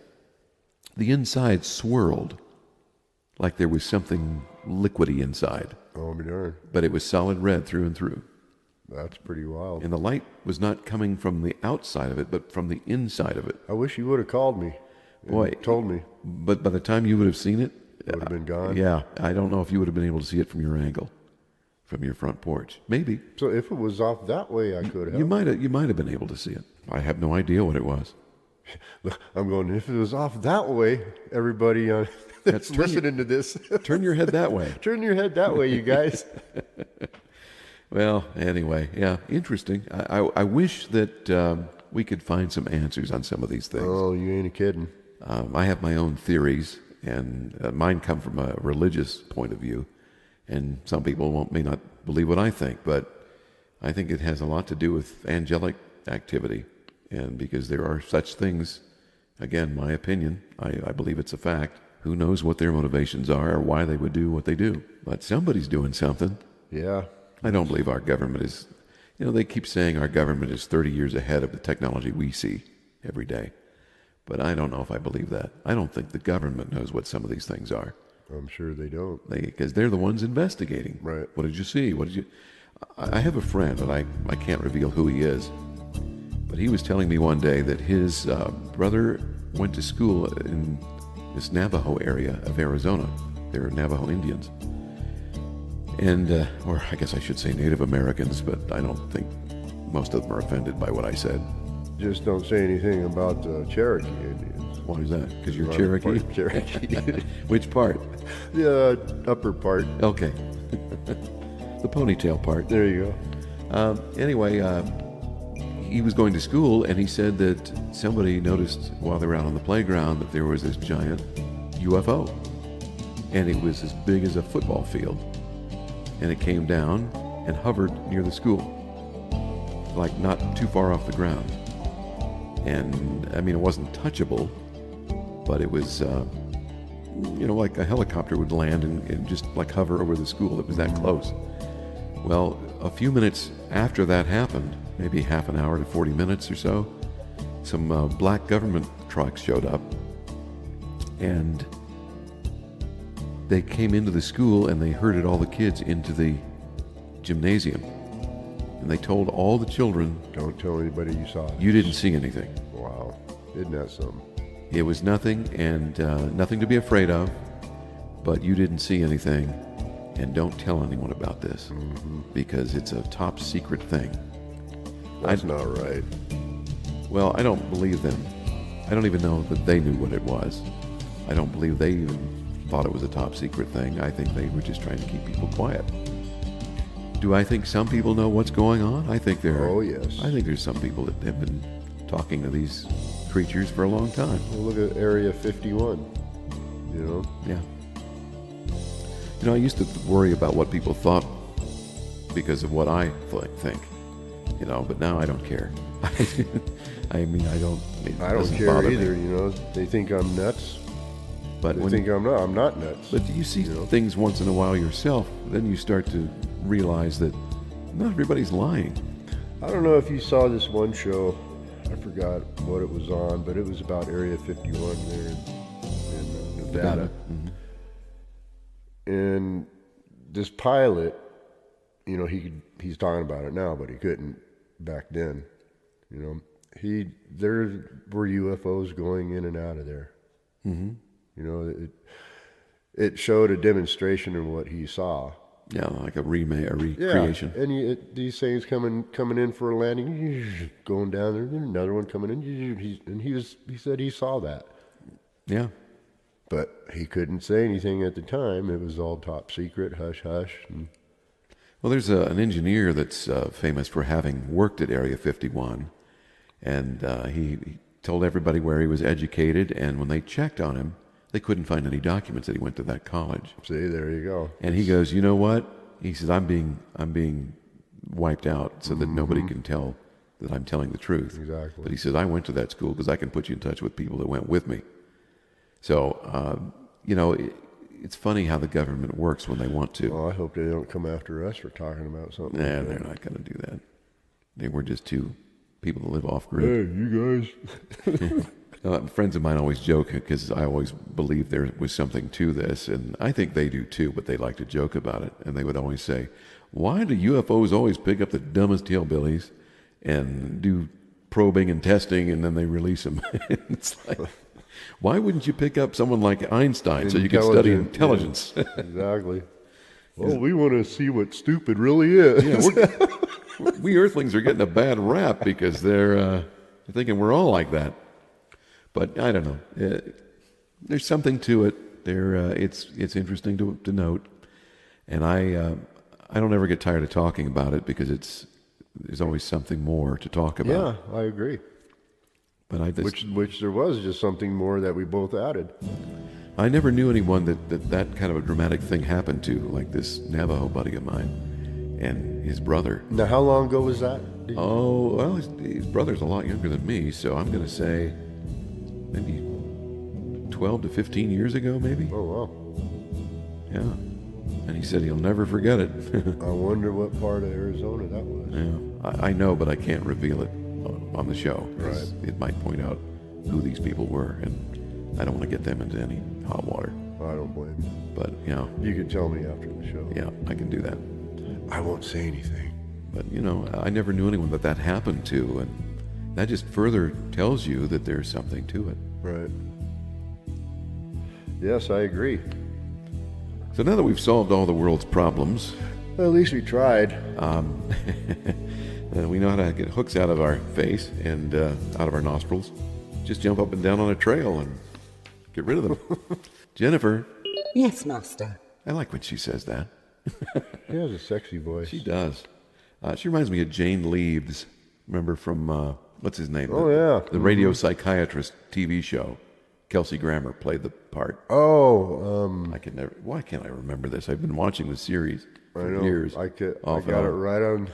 The inside swirled like there was something liquidy inside. I'll be darned. But it was solid red through and through. That's pretty wild. And the light was not coming from the outside of it, but from the inside of it. I wish you would have called me. And Boy, told me. But by the time you would have seen it, It would have been gone. yeah, I don't know if you would have been able to see it from your angle, from your front porch. Maybe. So if it was off that way, I could have. You might have been able to see it. I have no idea what it was. I'm going, if it was off that way, everybody that's listening to this, Turn your head that way. turn your head that way, you guys. Well, anyway, yeah, interesting. I wish that we could find some answers on some of these things. Oh, you ain't kidding. I have my own theories, and mine come from a religious point of view. And some people may not believe what I think, but I think it has a lot to do with angelic activity. And because there are such things, again, my opinion, I believe it's a fact. Who knows what their motivations are or why they would do what they do. But somebody's doing something. Yeah. I don't believe our government is, they keep saying our government is 30 years ahead of the technology we see every day. But I don't know if I believe that. I don't think the government knows what some of these things are. I'm sure they don't. Because they're the ones investigating. Right. What did you see? I have a friend, and I can't reveal who he is, but he was telling me one day that his brother went to school in this Navajo area of Arizona. They're Navajo Indians. And, or I guess I should say Native Americans, but I don't think most of them are offended by what I said. Just don't say anything about the Cherokee Indians. Why is that? Because you're I'm Cherokee? part Cherokee. Which part? The upper part. Okay. The ponytail part. There you go. Anyway, he was going to school, and he said that somebody noticed while they were out on the playground that there was this giant UFO. And it was as big as a football field. And it came down and hovered near the school, like not too far off the ground. And, I mean, it wasn't touchable, but it was, like a helicopter would land and just like hover over the school. It was that close. Well, a few minutes after that happened, maybe half an hour to 40 minutes or so, some black government trucks showed up, and they came into the school and they herded all the kids into the gymnasium. And they told all the children, Don't tell anybody you saw it. you didn't see anything. Wow. Isn't that something? It was nothing, and nothing to be afraid of, but you didn't see anything, and don't tell anyone about this, because it's a top secret thing. That's not right. Well, I don't believe them. I don't even know that they knew what it was. I don't believe they even thought it was a top secret thing. I think they were just trying to keep people quiet. Do I think some people know what's going on? I think there are. Oh, yes. I think there's some people that have been talking to these creatures for a long time. Well, look at Area 51, you know? Yeah. You know, I used to worry about what people thought because of what I think, but now I don't care. I mean, I don't. I don't care either, They think I'm nuts. But They think I'm not. I'm not nuts. But you see things once in a while yourself, then you start to realize that not everybody's lying. I don't know if you saw this one show. I forgot what it was on, but it was about Area 51 there in Nevada. And this pilot, he's talking about it now, but he couldn't back then. There were UFOs going in and out of there. It showed a demonstration of what he saw. Yeah, like a recreation. Yeah, and these things coming in for a landing, going down there, another one coming in, and he said he saw that. Yeah. But he couldn't say anything at the time. It was all top secret, hush, hush. Well, there's an engineer that's famous for having worked at Area 51, and he told everybody where he was educated, and when they checked on him, they couldn't find any documents that he went to that college. See, there you go. And he goes, you know what? He says, I'm being wiped out so that nobody can tell that I'm telling the truth. Exactly. But he says, I went to that school because I can put you in touch with people that went with me. So, it's funny how the government works when they want to. Well, I hope they don't come after us for talking about something. Nah, like they're that. not going to do that. They were just two people that live off-grid. Hey, you guys. Friends of mine always joke because I always believe there was something to this, and I think they do too, but they like to joke about it. And they would always say, why do UFOs always pick up the dumbest hillbillies and do probing and testing, and then they release them? It's like, why wouldn't you pick up someone like Einstein so you could study intelligence? Yeah, exactly. Well, we want to see what stupid really is. Yeah, we Earthlings are getting a bad rap because they're thinking we're all like that. But I don't know. There's something to it. It's interesting to note, and I don't ever get tired of talking about it because there's always something more to talk about. Yeah, I agree. But which there was just something more that we both added. I never knew anyone that kind of a dramatic thing happened to, like this Navajo buddy of mine and his brother. Now, how long ago was that? Oh, well, his brother's a lot younger than me, so I'm going to say maybe 12 to 15 years ago, maybe. Oh, wow. Yeah. And he said he'll never forget it. I wonder what part of Arizona that was. Yeah, I know, but I can't reveal it on the show. Right. It might point out who these people were, and I don't want to get them into any hot water. I don't blame you. But, You can tell me after the show. yeah, I can do that. I won't say anything. But, I never knew anyone that happened to, and that just further tells you that there's something to it. Right. Yes, I agree. So now that we've solved all the world's problems, Well, at least we tried. we know how to get hooks out of our face and out of our nostrils. Just jump up and down on a trail and get rid of them. Jennifer, Yes, Master. I like when she says that. She has a sexy voice. She does. She reminds me of Jane Leaves. Remember from, what's his name? Oh, yeah. The radio psychiatrist TV show. Kelsey Grammer played the part. Oh, Why can't I remember this? I've been watching the series I for know. years. I got off it and on. right on.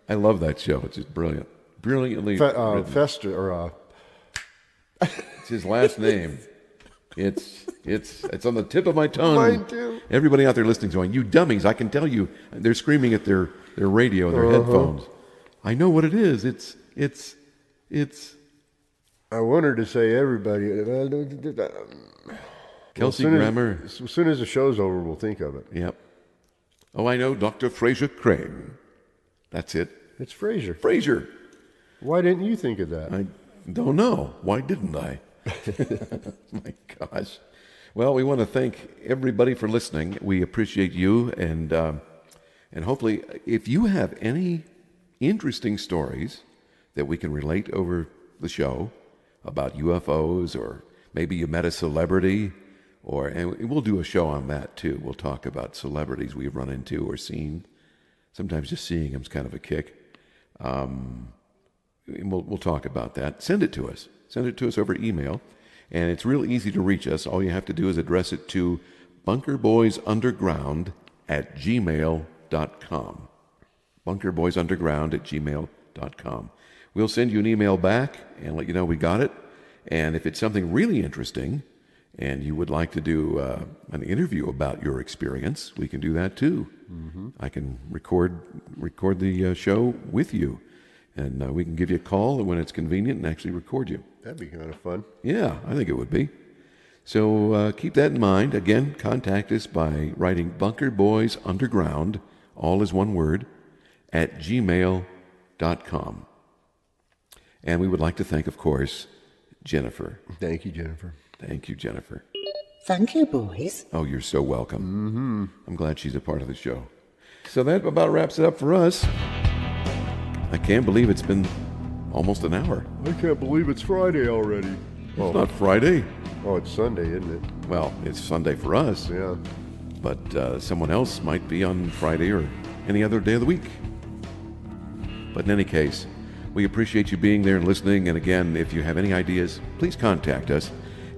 I love that show. It's just brilliant. Brilliantly written. It's his last name. It's on the tip of my tongue. Mine too. Everybody out there listening is going, you dummies, I can tell you. They're screaming at their radio, their headphones. I know what it is. It's I want her to say everybody. Kelsey Grammer. As soon as the show's over, we'll think of it. Yep. Oh, I know, Dr. Fraser Crane. That's it. It's Fraser. Fraser. Why didn't you think of that? I don't know. Why didn't I? My gosh. Well, we want to thank everybody for listening. We appreciate you, and hopefully, if you have any interesting stories that we can relate over the show about UFOs, or maybe you met a celebrity, and we'll do a show on that too. We'll talk about celebrities we've run into or seen. Sometimes just seeing them is kind of a kick. We'll talk about that. Send it to us. Send it to us over email. And it's real easy to reach us. All you have to do is address it to bunkerboysunderground@gmail.com. bunkerboysunderground@gmail.com. We'll send you an email back and let you know we got it. And if it's something really interesting and you would like to do an interview about your experience, we can do that too. Mm-hmm. I can record the show with you. And we can give you a call when it's convenient and actually record you. That'd be kind of fun. Yeah, I think it would be. So keep that in mind. Again, contact us by writing bunkerboysunderground, all is one word, @gmail.com. And we would like to thank, of course, Jennifer. Thank you, Jennifer. Thank you, Jennifer. Thank you, boys. Oh, you're so welcome. Mm-hmm. I'm glad she's a part of the show. So that about wraps it up for us. I can't believe it's been almost an hour. I can't believe it's Friday already. It's not Friday. Oh, it's Sunday, isn't it? Well, it's Sunday for us. Yeah. But someone else might be on Friday or any other day of the week. But in any case, we appreciate you being there and listening. And again, if you have any ideas, please contact us,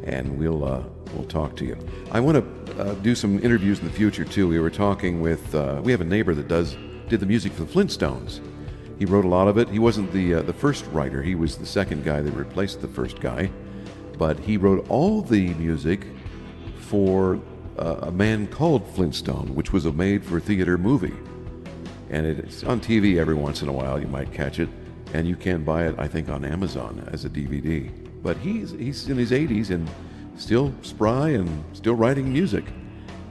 and we'll talk to you. I want to do some interviews in the future too. We were talking with we have a neighbor that did the music for the Flintstones. He wrote a lot of it. He wasn't the first writer. He was the second guy that replaced the first guy. But he wrote all the music for a man called Flintstone, which was a made-for-theater movie. And it's on TV every once in a while. You might catch it. And you can buy it, I think, on Amazon as a DVD. But he's in his 80s and still spry and still writing music.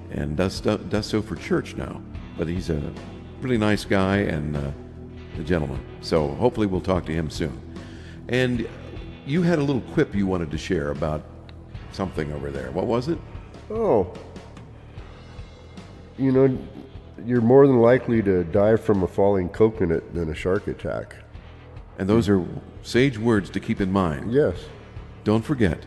And does so for church now. But he's a really nice guy and a gentleman. So hopefully we'll talk to him soon. And you had a little quip you wanted to share about something over there. What was it? Oh. You know, you're more than likely to die from a falling coconut than a shark attack. And those are sage words to keep in mind. Yes. Don't forget.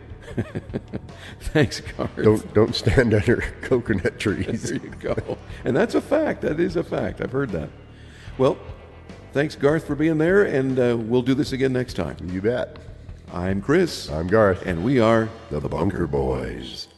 Thanks, Garth. Don't stand under coconut trees. There you go. And that's a fact. That is a fact. I've heard that. Well, thanks, Garth, for being there, and we'll do this again next time. You bet. I'm Chris. I'm Garth. And we are the Bunker Boys.